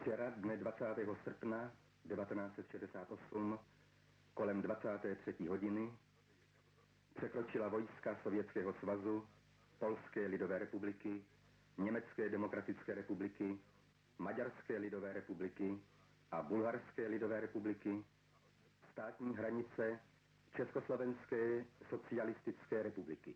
Včera, dne 20. srpna 1968, kolem 23. hodiny, překročila vojska Sovětského svazu, Polské lidové republiky, Německé demokratické republiky, Maďarské lidové republiky a Bulharské lidové republiky státní hranice Československé socialistické republiky.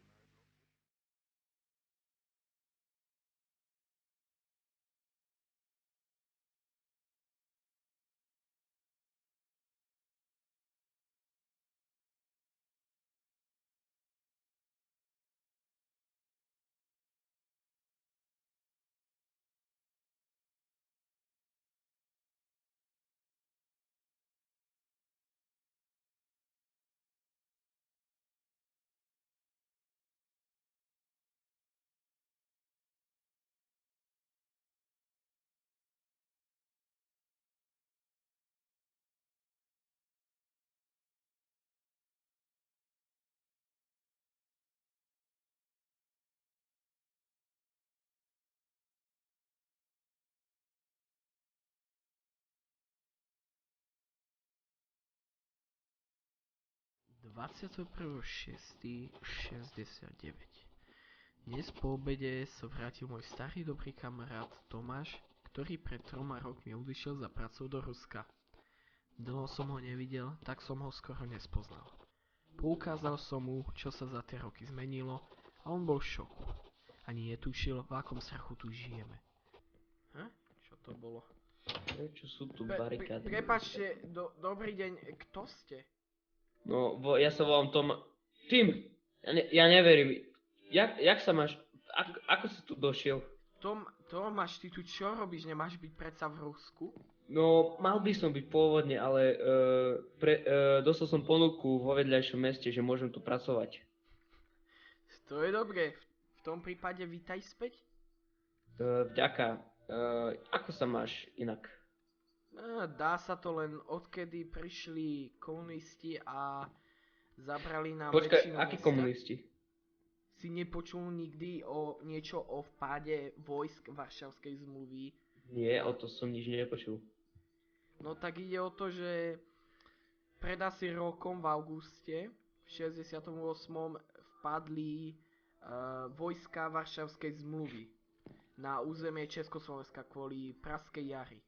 Dnes po obede sa vrátil môj starý dobrý kamarát Tomáš, ktorý pred 3 rokmi odišiel za prácou do Ruska. Dlho som ho nevidel, tak som ho skoro nespoznal. Poukázal som mu, čo sa za tie roky zmenilo a on bol v šoku. Ani netušil, v akom strachu tu žijeme. Čo to bolo? Prečo sú tu barikády? Prepáčte, dobrý deň, kto ste? No, ja sa volám Tim, ja neverím. Jak sa máš? Ako si tu došiel? Tomáš, ty tu čo robíš? Nemáš byť predsa v Rusku? No, mal by som byť pôvodne, ale dostal som ponuku vo vedľajšom meste, že môžem tu pracovať. To je dobré. V tom prípade vítaj späť. Vďaka. Ako sa máš inak? Dá sa to, len odkedy prišli komunisti a zabrali nám Počkaj, väčšinu akí mesta. komunisti? Si nepočul nikdy niečo o vpáde vojsk Varšavskej zmluvy? Nie, o to som nič nepočul. No tak ide o to, že pred asi rokom v auguste v 68. vpadli vojska Varšavskej zmluvy na územie Československa kvôli Pražskej jari.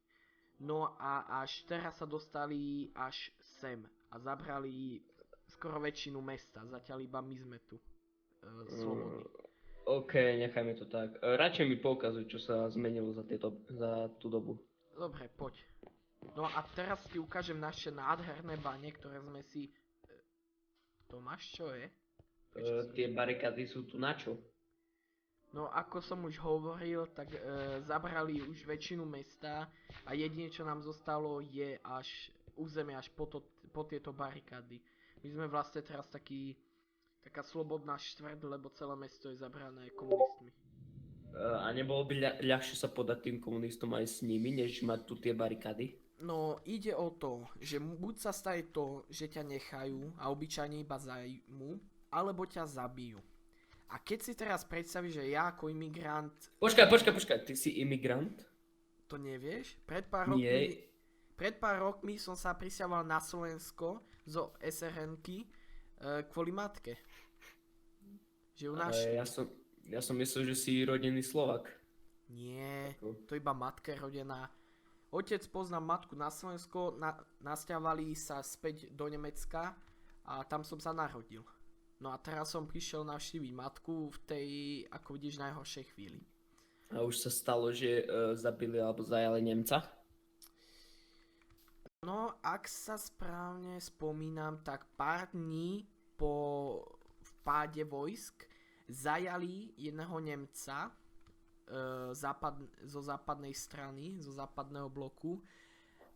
No a až teraz sa dostali až sem a zabrali skoro väčšinu mesta, zatiaľ iba my sme tu slobodní. OK, nechajme to tak. Radšej mi poukazuj, čo sa zmenilo za tú dobu. Dobre, poď. No a teraz ti ukážem naše nádherné bane, ktoré sme si... Tomáš, čo je? Tie barikády sú tu na čo? No ako som už hovoril, tak zabrali už väčšinu mesta a jedine čo nám zostalo je až územie až po tieto barikády. My sme vlastne teraz taká slobodná štvrť, lebo celé mesto je zabrané komunistmi. A nebolo by ľahšie sa podať tým komunistom aj s nimi, než mať tu tie barikády? No ide o to, že buď sa stane to, že ťa nechajú a obyčajne iba zajmú, alebo ťa zabijú. A keď si teraz predstavíš, že ja ako imigrant... Počkaj, ty si imigrant? To nevieš? Pred pár rokmi som sa prisťahoval na Slovensko zo SRN-ky kvôli matke. Že ju našli. Ja som myslel, že si rodený Slovak. Nie, to iba matka je rodená. Otec poznal matku na Slovensko, nasťahovali sa späť do Nemecka a tam som sa narodil. No a teraz som prišiel navštíviť matku v tej, ako vidíš, najhoršej chvíli. A už sa stalo, že zabili alebo zajali Nemca? No, ak sa správne spomínam, tak pár dní po vpáde vojsk zajali jedného Nemca zo západnej strany, zo západného bloku.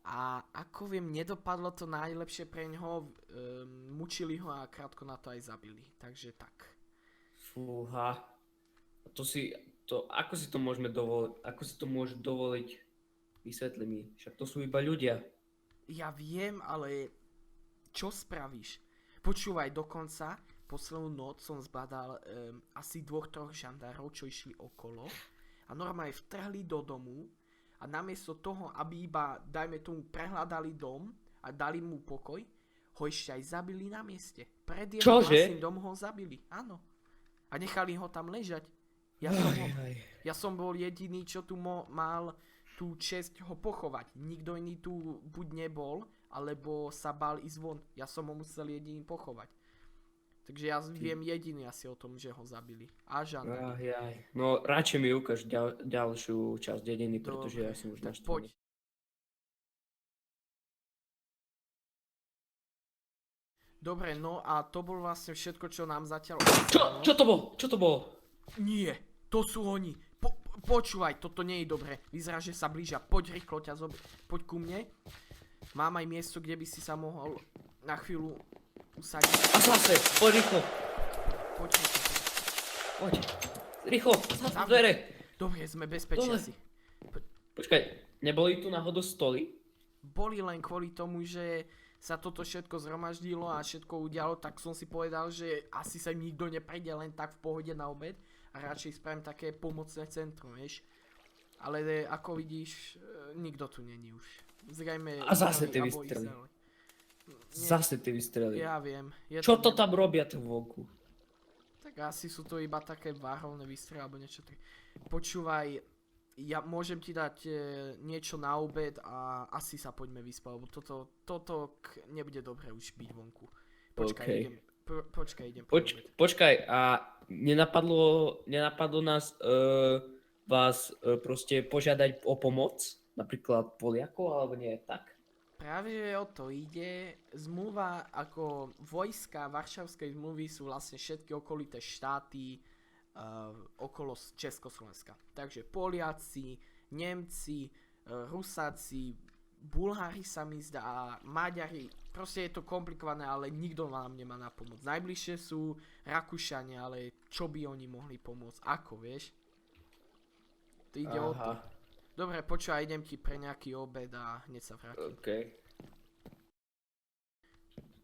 A ako viem, nedopadlo to najlepšie pre ňoho, mučili ho a krátko na to aj zabili, takže tak. Fúha, ako si to môžeme dovoliť, ako si to môžu dovoliť, vysvetli mi, však to sú iba ľudia. Ja viem, ale čo spravíš? Počúvaj, dokonca poslednú noc som zbadal asi 2-3 žandárov, čo išli okolo a normálne vtrhli do domu A namiesto toho, aby iba, dajme tomu, prehľadali dom a dali mu pokoj, ho ešte aj zabili na mieste. Pred jeho Čože? vlastným dom ho zabili, áno. A nechali ho tam ležať. Ja som bol jediný, čo tu mal tú česť ho pochovať. Nikto iný tu buď nebol, alebo sa bál ísť von. Ja som ho musel jediný pochovať. Takže ja viem jediný asi o tom, že ho zabili. A žandári. No radšej mi ukáž ďalšiu časť dediny, pretože Dobre, ja som už tak naštvaný. poď. Dobre, no a to bol vlastne všetko, čo nám zatiaľ ostalo. Čo to bolo? Nie, to sú oni. Počúvaj, toto nie je dobré. Vyzerá, že sa blížia. Poď rýchlo, poď ku mne. Mám aj miesto, kde by si sa mohol na chvíľu usadiť. A zase, poď rýchlo. Poď. Poď. Rýchlo, zase dvere. Dobre, sme bezpečí Dole. asi. Počkaj, neboli tu náhodou stoly? Boli len kvôli tomu, že sa toto všetko zhromaždilo a všetko udialo, tak som si povedal, že asi sa im nikto neprejde len tak v pohode na obed a radšej spravím také pomocné centrum, vieš. Ale ako vidíš, nikto tu není už. Zrejme... A zase ty vystreli. Zase ty vystreli. Ja viem. Čo to tam robia tu vonku? Tak asi sú to iba také várovné výstrely alebo niečo také. Počúvaj, ja môžem ti dať niečo na obed a asi sa poďme vyspať, lebo toto nebude dobre už byť vonku. Počkaj, idem po obed. Počkaj, a nenapadlo nás vás proste požiadať o pomoc? Napríklad Poliakov, alebo nie, tak? Práve, že o to ide. Zmluva ako vojska Varšavskej zmluvy sú vlastne všetky okolité štáty okolo Československa. Takže Poliaci, Nemci, Rusáci, Bulhári sa mi zdá a Maďari. Proste je to komplikované, ale nikto nám nemá na pomoc. Najbližšie sú Rakúšania, ale čo by oni mohli pomôcť? Ako, vieš? To ide o to. Dobre, počúvaj, idem ti pre nejaký obed a hneď sa vrátim. OK.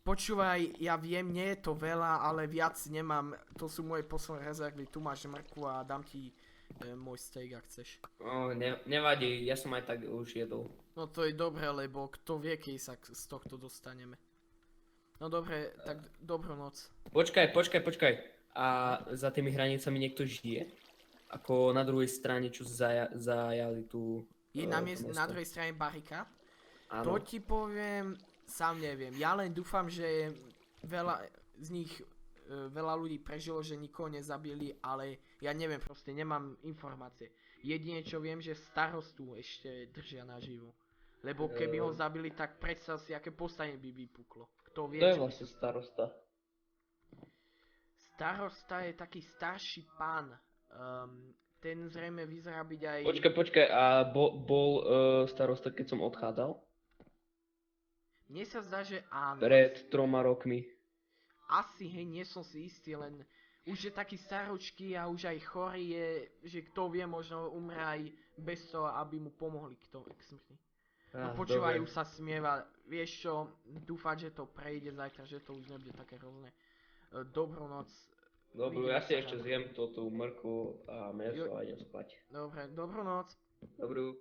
Počúvaj, ja viem, nie je to veľa, ale viac nemám. To sú moje posledné rezervy. Tu máš mrkvu a dám ti môj steak, ak chceš. Nevadí, ja som aj tak už jedol. No to je dobré, lebo kto vie, keď sa z tohto dostaneme. No dobre, tak dobrú noc. Počkaj. A za tými hranicami niekto žije? Ako na druhej strane, čo zajali tú... Je na druhej strane barikád? Áno. To ti poviem, sám neviem. Ja len dúfam, že veľa z nich, veľa ľudí prežilo, že nikoho nezabili, ale ja neviem, proste nemám informácie. Jedine čo viem, že starostu ešte držia naživu. Lebo keby ho zabili, tak predstav si, aké povstanie by vypuklo. Kto vie, To je čo by vlastne starosta. Starosta je taký starší pán. Ten zrejme vyzerá byť aj... Počkaj, a bol starosta, keď som odchádzal? Mne sa zdá, že áno. Pred 3 rokmi. Asi, hej, nie som si istý, len už je taký staročký a už aj chorý je, že kto vie, možno umre aj bez toho, aby mu pomohli k smrti. No počúvaj, už sa smieva. Vieš čo, dúfať, že to prejde zajtra, že to už nebude také hrozné. Dobrú noc. Dobre, ja si ešte zjem tú mrkvu a mäso a idem spať. Dobre, dobrú noc. Dobrú.